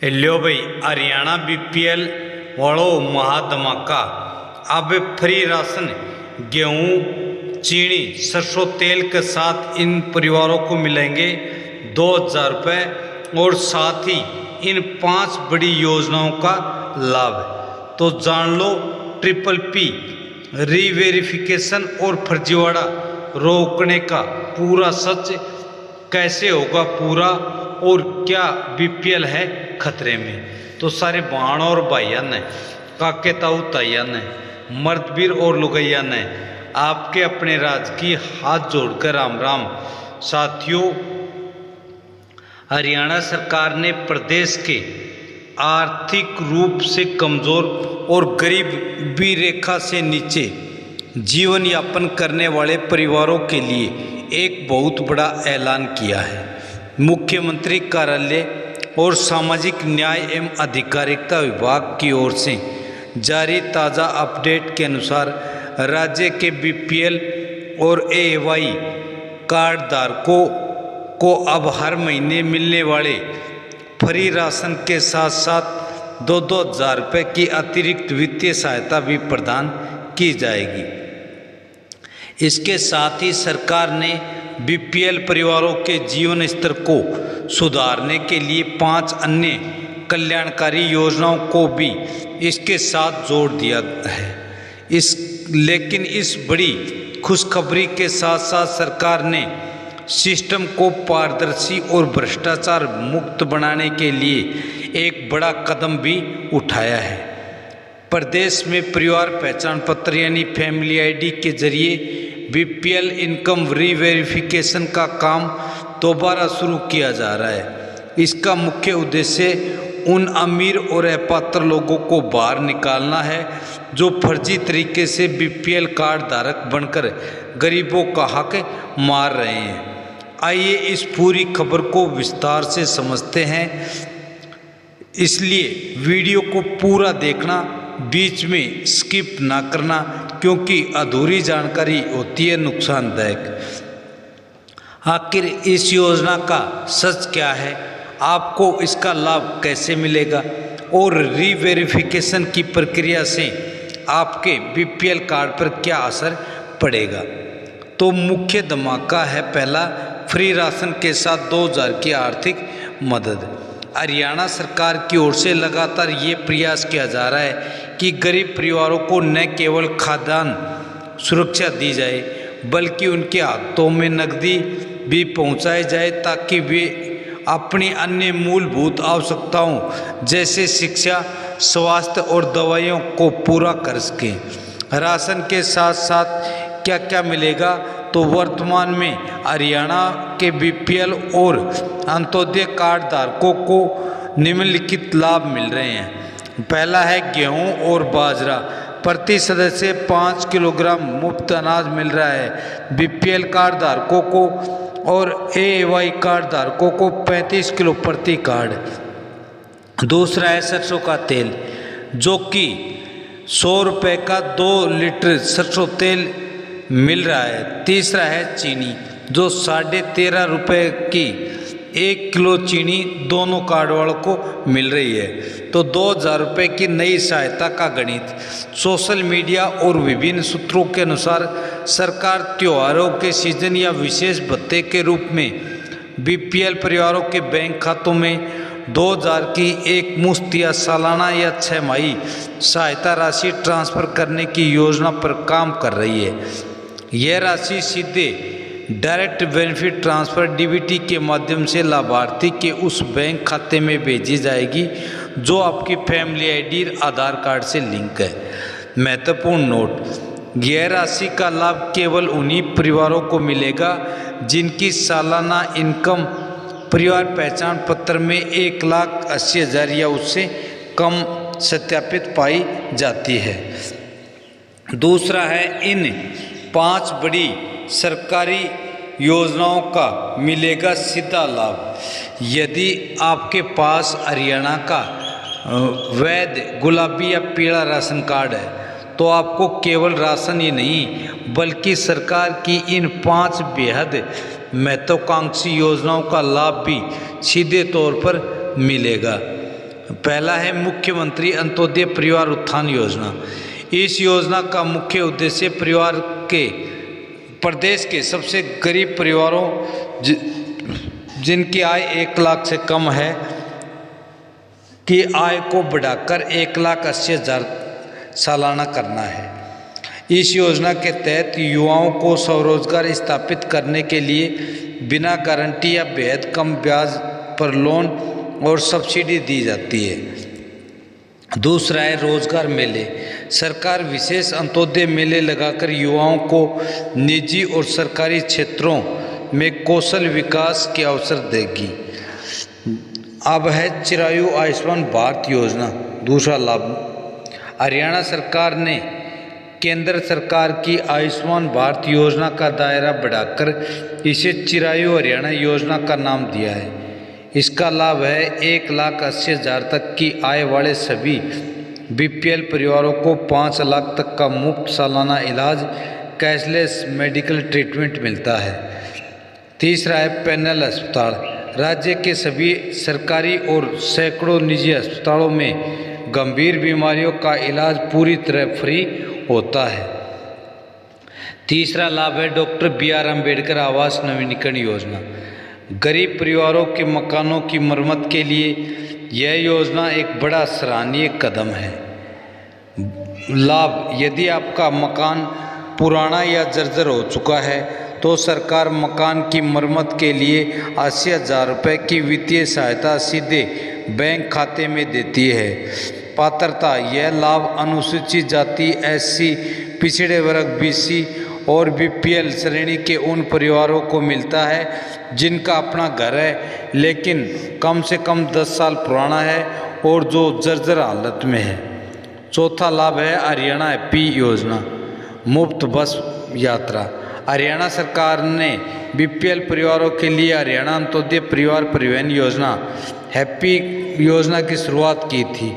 लो भाई, हरियाणा बीपीएल वालों महाधमाका। अब फ्री राशन गेहूं, चीनी, सरसों तेल के साथ इन परिवारों को मिलेंगे 2000 रुपये और साथ ही इन 5 बड़ी योजनाओं का लाभ। तो जान लो ट्रिपल पी रीवेरिफिकेशन और फर्जीवाड़ा रोकने का पूरा सच कैसे होगा पूरा, और क्या बीपीएल है खतरे में। तो सारे बहनों और भाइयों ने, काके ताऊ ताइया ने, मर्दवीर और लुगैया ने आपके अपने राज की हाथ जोड़कर राम राम। साथियों, हरियाणा सरकार ने प्रदेश के आर्थिक रूप से कमजोर और गरीबी रेखा से नीचे जीवन यापन करने वाले परिवारों के लिए एक बहुत बड़ा ऐलान किया है। मुख्यमंत्री कार्यालय और सामाजिक न्याय एवं अधिकारिता विभाग की ओर से जारी ताज़ा अपडेट के अनुसार राज्य के बीपीएल और एवाई कार्ड धारकों को अब हर महीने मिलने वाले फ्री राशन के साथ साथ 2,000 रुपये की अतिरिक्त वित्तीय सहायता भी प्रदान की जाएगी। इसके साथ ही सरकार ने बीपीएल परिवारों के जीवन स्तर को सुधारने के लिए 5 अन्य कल्याणकारी योजनाओं को भी इसके साथ जोड़ दिया है। लेकिन इस बड़ी खुशखबरी के साथ साथ सरकार ने सिस्टम को पारदर्शी और भ्रष्टाचार मुक्त बनाने के लिए एक बड़ा कदम भी उठाया है। प्रदेश में परिवार पहचान पत्र यानी फैमिली आईडी के जरिए बीपीएल इनकम रीवेरिफिकेशन का काम दोबारा शुरू किया जा रहा है। इसका मुख्य उद्देश्य उन अमीर और अपात्र लोगों को बाहर निकालना है जो फर्जी तरीके से बीपीएल कार्ड धारक बनकर गरीबों का हक मार रहे हैं। आइए इस पूरी खबर को विस्तार से समझते हैं, इसलिए वीडियो को पूरा देखना, बीच में स्किप ना करना, क्योंकि अधूरी जानकारी होती है नुकसानदायक। आखिर इस योजना का सच क्या है, आपको इसका लाभ कैसे मिलेगा और रीवेरिफिकेशन की प्रक्रिया से आपके बीपीएल कार्ड पर क्या असर पड़ेगा। तो मुख्य धमाका है पहला, फ्री राशन के साथ 2000 की आर्थिक मदद। हरियाणा सरकार की ओर से लगातार ये प्रयास किया जा रहा है कि गरीब परिवारों को न केवल खाद्यान्न सुरक्षा दी जाए बल्कि उनके हाथों में नकदी भी पहुंचाई जाए ताकि वे अपनी अन्य मूलभूत आवश्यकताओं जैसे शिक्षा, स्वास्थ्य और दवाइयों को पूरा कर सकें। राशन के साथ साथ क्या क्या मिलेगा, तो वर्तमान में हरियाणा के बीपीएल और अंत्योदय कार्ड धारकों को निम्नलिखित लाभ मिल रहे हैं। पहला है गेहूं और बाजरा, प्रति सदस्य 5 किलोग्राम मुफ्त अनाज मिल रहा है बीपीएल कार्ड धारकों को, और एवाई कार्ड धारकों को 35 किलो प्रति कार्ड। दूसरा है सरसों का तेल, जो कि 100 रुपये का 2 लीटर सरसों तेल मिल रहा है। तीसरा है चीनी, जो 13.5 रुपये की 1 किलो चीनी दोनों कार्ड वालों को मिल रही है। तो 2000 रुपये की नई सहायता का गणित। सोशल मीडिया और विभिन्न सूत्रों के अनुसार सरकार त्योहारों के सीजन या विशेष भत्ते के रूप में बीपीएल परिवारों के बैंक खातों में 2000 की एक मुश्त या सालाना या 6माही सहायता राशि ट्रांसफ़र करने की योजना पर काम कर रही है। यह राशि सीधे डायरेक्ट बेनिफिट ट्रांसफ़र डीबीटी के माध्यम से लाभार्थी के उस बैंक खाते में भेजी जाएगी जो आपकी फैमिली आईडी आधार कार्ड से लिंक है। महत्वपूर्ण नोट, यह राशि का लाभ केवल उन्हीं परिवारों को मिलेगा जिनकी सालाना इनकम परिवार पहचान पत्र में 1,80,000 या उससे कम सत्यापित पाई जाती है। दूसरा है, इन 5 बड़ी सरकारी योजनाओं का मिलेगा सीधा लाभ। यदि आपके पास हरियाणा का वैध गुलाबी या पीला राशन कार्ड है तो आपको केवल राशन ही नहीं बल्कि सरकार की इन 5 बेहद महत्वाकांक्षी योजनाओं का लाभ भी सीधे तौर पर मिलेगा। पहला है मुख्यमंत्री अंत्योदय परिवार उत्थान योजना। इस योजना का मुख्य उद्देश्य परिवार के प्रदेश के सबसे गरीब परिवारों जिनकी आय 1 लाख से कम है की आय को बढ़ाकर 1,80,000 सालाना करना है। इस योजना के तहत युवाओं को स्वरोजगार स्थापित करने के लिए बिना गारंटी या बेहद कम ब्याज पर लोन और सब्सिडी दी जाती है। दूसरा है रोजगार मेले। सरकार विशेष अंत्योदय मेले लगाकर युवाओं को निजी और सरकारी क्षेत्रों में कौशल विकास के अवसर देगी। अब है चिरायु आयुष्मान भारत योजना। दूसरा लाभ, हरियाणा सरकार ने केंद्र सरकार की आयुष्मान भारत योजना का दायरा बढ़ाकर इसे चिरायु हरियाणा योजना का नाम दिया है। इसका लाभ है 1,80,000 तक की आय वाले सभी बीपीएल परिवारों को 5 लाख तक का मुफ्त सालाना इलाज, कैशलेस मेडिकल ट्रीटमेंट मिलता है। तीसरा है पैनल अस्पताल। राज्य के सभी सरकारी और सैकड़ों निजी अस्पतालों में गंभीर बीमारियों का इलाज पूरी तरह फ्री होता है। तीसरा लाभ है डॉक्टर BR अम्बेडकर आवास नवीनीकरण योजना। गरीब परिवारों के मकानों की मरम्मत के लिए यह योजना एक बड़ा सराहनीय कदम है। लाभ, यदि आपका मकान पुराना या जर्जर हो चुका है तो सरकार मकान की मरम्मत के लिए 80,000 रुपये की वित्तीय सहायता सीधे बैंक खाते में देती है। पात्रता, यह लाभ अनुसूचित जाति, SC, पिछड़े वर्ग, BC और BPL श्रेणी के उन परिवारों को मिलता है जिनका अपना घर है लेकिन कम से कम 10 साल पुराना है और जो जर्जर हालत में है। चौथा लाभ है हरियाणा हैप्पी योजना, मुफ्त बस यात्रा। हरियाणा सरकार ने BPL परिवारों के लिए हरियाणा अंत्योदय परिवार परिवहन योजना हैप्पी योजना की शुरुआत की थी,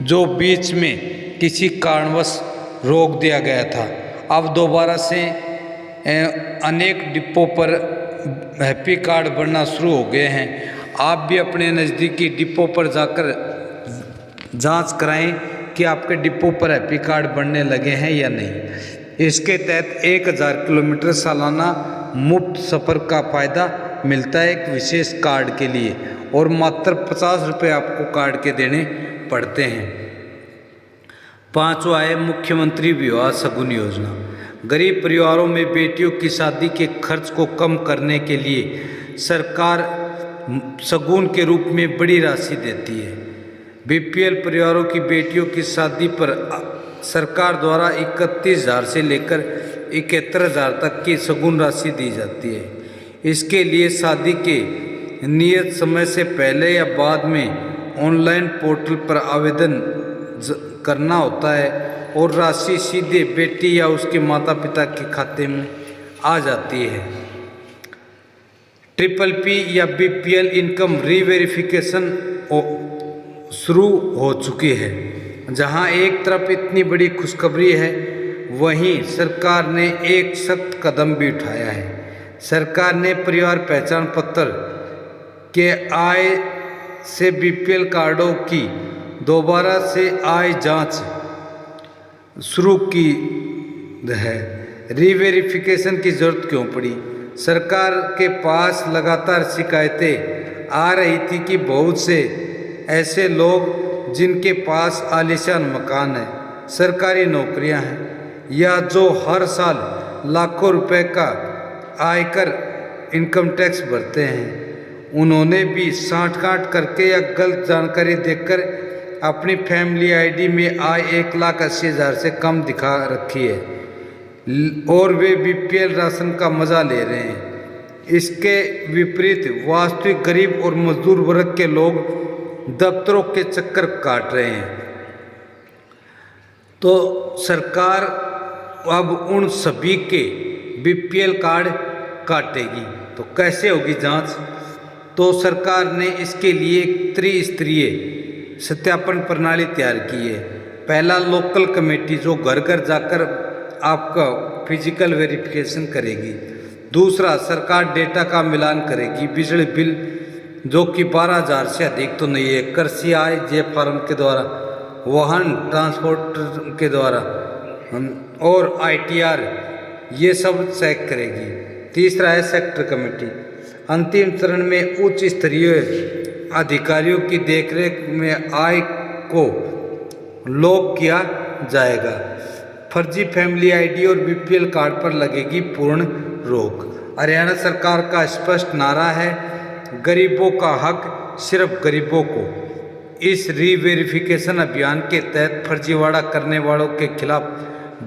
जो बीच में किसी कारणवश रोक दिया गया था। अब दोबारा से अनेक डिपो पर हैप्पी कार्ड बनना शुरू हो गए हैं। आप भी अपने नज़दीकी डिपो पर जाकर जांच कराएं कि आपके डिपो पर हैप्पी कार्ड बनने लगे हैं या नहीं। इसके तहत 1,000 किलोमीटर सालाना मुफ्त सफ़र का फ़ायदा मिलता है एक विशेष कार्ड के लिए, और मात्र 50 रुपये आपको कार्ड के देने पड़ते हैं। पांचवा है मुख्यमंत्री विवाह शगुन योजना। गरीब परिवारों में बेटियों की शादी के खर्च को कम करने के लिए सरकार शगुन के रूप में बड़ी राशि देती है। BPL परिवारों की बेटियों की शादी पर सरकार द्वारा 31,000 से लेकर 71,000 तक की शगुन राशि दी जाती है। इसके लिए शादी के नियत समय से पहले या बाद में ऑनलाइन पोर्टल पर आवेदन करना होता है और राशि सीधे बेटी या उसके माता पिता के खाते में आ जाती है। PPP या BPL इनकम रीवेरिफिकेशन शुरू हो चुकी है। जहां एक तरफ इतनी बड़ी खुशखबरी है, वहीं सरकार ने एक सख्त कदम भी उठाया है। सरकार ने परिवार पहचान पत्र के आय से BPL कार्डों की दोबारा से आय जांच शुरू की है। रीवेरिफिकेशन की जरूरत क्यों पड़ी? सरकार के पास लगातार शिकायतें आ रही थी कि बहुत से ऐसे लोग जिनके पास आलीशान मकान है, सरकारी नौकरियां हैं या जो हर साल लाखों रुपए का आयकर इनकम टैक्स भरते हैं, उन्होंने भी सांठ-गांठ करके या गलत जानकारी देकर अपनी फैमिली आईडी में आय 1,80,000 से कम दिखा रखी है और वे BPL राशन का मजा ले रहे हैं। इसके विपरीत वास्तविक गरीब और मजदूर वर्ग के लोग दफ्तरों के चक्कर काट रहे हैं। तो सरकार अब उन सभी के BPL कार्ड काटेगी। तो कैसे होगी जांच? तो सरकार ने इसके लिए एक त्रिस्तरीय सत्यापन प्रणाली तैयार की है। पहला, लोकल कमेटी जो घर घर जाकर आपका फिजिकल वेरिफिकेशन करेगी। दूसरा, सरकार डेटा का मिलान करेगी, बिजली बिल जो कि 12,000 से अधिक तो नहीं है। कृषि आय जे फार्म के द्वारा, वाहन ट्रांसपोर्ट के द्वारा और ITR ये सब चेक करेगी। तीसरा है सेक्टर कमेटी। अंतिम चरण में उच्च स्तरीय अधिकारियों की देखरेख में आय को लॉक किया जाएगा। फर्जी फैमिली आईडी और BPL कार्ड पर लगेगी पूर्ण रोक। हरियाणा सरकार का स्पष्ट नारा है, गरीबों का हक सिर्फ गरीबों को। इस रीवेरिफिकेशन अभियान के तहत फर्जीवाड़ा करने वालों के खिलाफ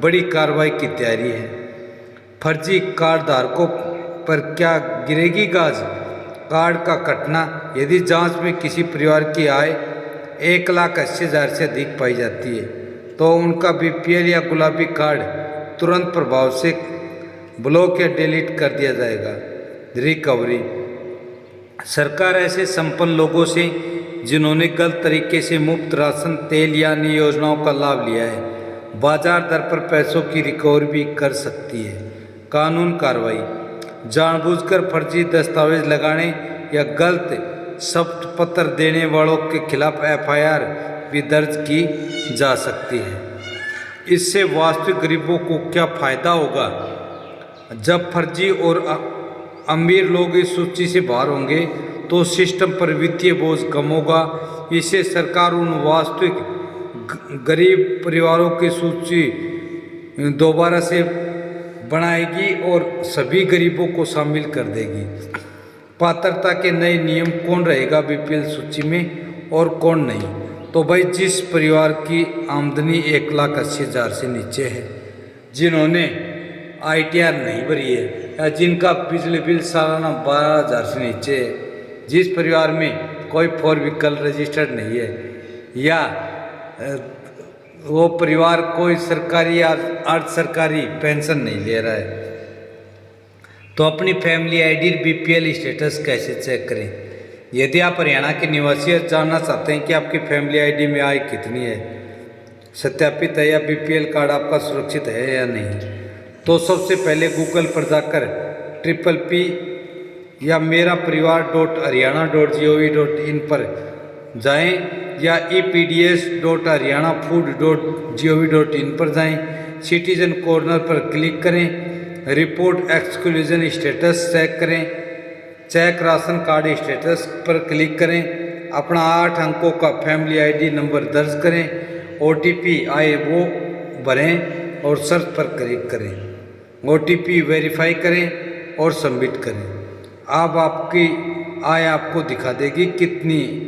बड़ी कार्रवाई की तैयारी है। फर्जी कार्ड धारकों पर क्या गिरेगी गाज? कार्ड का कटना। यदि जांच में किसी परिवार की आय 1,80,000 से अधिक पाई जाती है तो उनका BPL या गुलाबी कार्ड तुरंत प्रभाव से ब्लॉक या डिलीट कर दिया जाएगा। रिकवरी। सरकार ऐसे संपन्न लोगों से जिन्होंने गलत तरीके से मुफ्त राशन, तेल या अन्य योजनाओं का लाभ लिया है, बाजार दर पर पैसों की रिकवरी भी कर सकती है। कानून कार्रवाई। जानबूझकर फर्जी दस्तावेज लगाने या गलत शपथ पत्र देने वालों के खिलाफ FIR भी दर्ज की जा सकती है। इससे वास्तविक गरीबों को क्या फायदा होगा? जब फर्जी और अमीर लोग इस सूची से बाहर होंगे तो सिस्टम पर वित्तीय बोझ कम होगा। इससे सरकार उन वास्तविक गरीब परिवारों की सूची दोबारा से बनाएगी और सभी गरीबों को शामिल कर देगी। पात्रता के नए नियम, कौन रहेगा BPL सूची में और कौन नहीं? तो भाई जिस परिवार की आमदनी 1,80,000 से नीचे है, जिन्होंने ITR नहीं भरी है या जिनका बिजली बिल सालाना 12,000 से नीचे है, जिस परिवार में कोई 4 व्हीकल रजिस्टर्ड नहीं है या वो परिवार कोई सरकारी या अर्ध सरकारी पेंशन नहीं ले रहा है, तो अपनी फैमिली आईडी BPL स्टेटस कैसे चेक करें? यदि आप हरियाणा के निवासी जानना चाहते हैं कि आपकी फैमिली आईडी में आय कितनी है, सत्यापित है या BPL कार्ड आपका सुरक्षित है या नहीं, तो सबसे पहले गूगल पर जाकर PPP या मेरा परिवार.haryana.gov.in पर जाएं या EPDS.haryanafood.gov.in पर जाएं। सिटीजन कॉर्नर पर क्लिक करें, रिपोर्ट एक्सक्लूजन स्टेटस चेक करें, चेक राशन कार्ड स्टेटस पर क्लिक करें, अपना 8 अंकों का फैमिली आईडी नंबर दर्ज करें, OTP आए वो भरें और सर्च पर क्लिक करें। OTP वेरीफाई करें और सबमिट करें। अब आपकी आय आपको दिखा देगी कितनी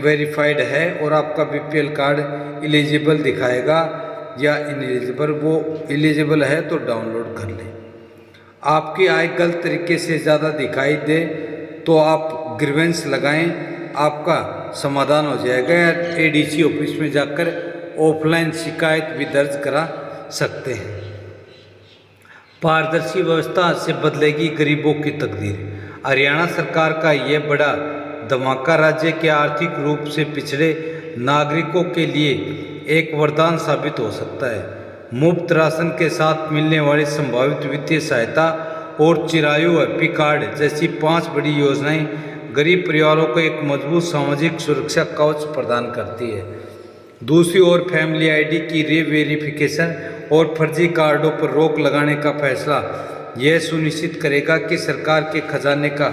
वेरीफाइड है और आपका BPL कार्ड एलिजिबल दिखाएगा या इनएलिजिबल। वो एलिजिबल है तो डाउनलोड कर लें। आपकी आय गलत तरीके से ज़्यादा दिखाई दे तो आप ग्रीवेंस लगाएं, आपका समाधान हो जाएगा या ADC ऑफिस में जाकर ऑफलाइन शिकायत भी दर्ज करा सकते हैं। पारदर्शी व्यवस्था से बदलेगी गरीबों की तकदीर। हरियाणा सरकार का यह बड़ा धमाका राज्य के आर्थिक रूप से पिछड़े नागरिकों के लिए एक वरदान साबित हो सकता है। मुफ्त राशन के साथ मिलने वाली संभावित वित्तीय सहायता और चिरायु हैप्पी कार्ड जैसी 5 बड़ी योजनाएं गरीब परिवारों को एक मजबूत सामाजिक सुरक्षा कवच प्रदान करती है। दूसरी ओर फैमिली आईडी की रीवेरिफिकेशन और फर्जी कार्डों पर रोक लगाने का फैसला यह सुनिश्चित करेगा कि सरकार के खजाने का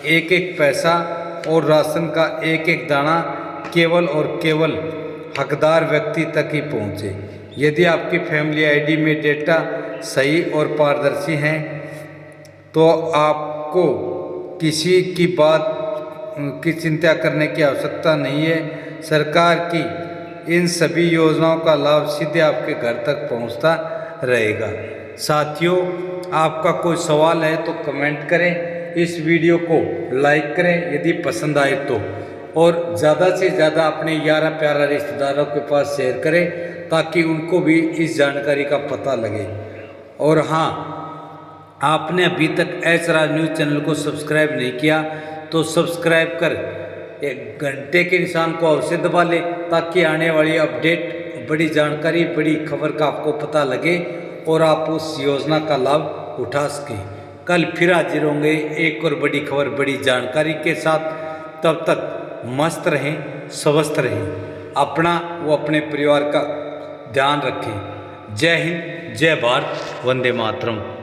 एक एक पैसा और राशन का एक एक दाना केवल और केवल हकदार व्यक्ति तक ही पहुँचे। यदि आपकी फैमिली आईडी में डेटा सही और पारदर्शी हैं तो आपको किसी की बात की चिंता करने की आवश्यकता नहीं है। सरकार की इन सभी योजनाओं का लाभ सीधे आपके घर तक पहुंचता रहेगा। साथियों, आपका कोई सवाल है तो कमेंट करें, इस वीडियो को लाइक करें यदि पसंद आए तो, और ज़्यादा से ज़्यादा अपने यारा प्यारा रिश्तेदारों के पास शेयर करें ताकि उनको भी इस जानकारी का पता लगे। और हाँ, आपने अभी तक एच राज न्यूज़ चैनल को सब्सक्राइब नहीं किया तो सब्सक्राइब कर एक घंटे के निशान को अवश्य दबा ले ताकि आने वाली अपडेट, बड़ी जानकारी, बड़ी खबर का आपको पता लगे और आप उस योजना का लाभ उठा सकें। कल फिर हाजिर होंगे एक और बड़ी खबर, बड़ी जानकारी के साथ। तब तक मस्त रहें, स्वस्थ रहें, अपना व अपने परिवार का ध्यान रखें। जय हिंद, जय भारत, वंदे मातरम।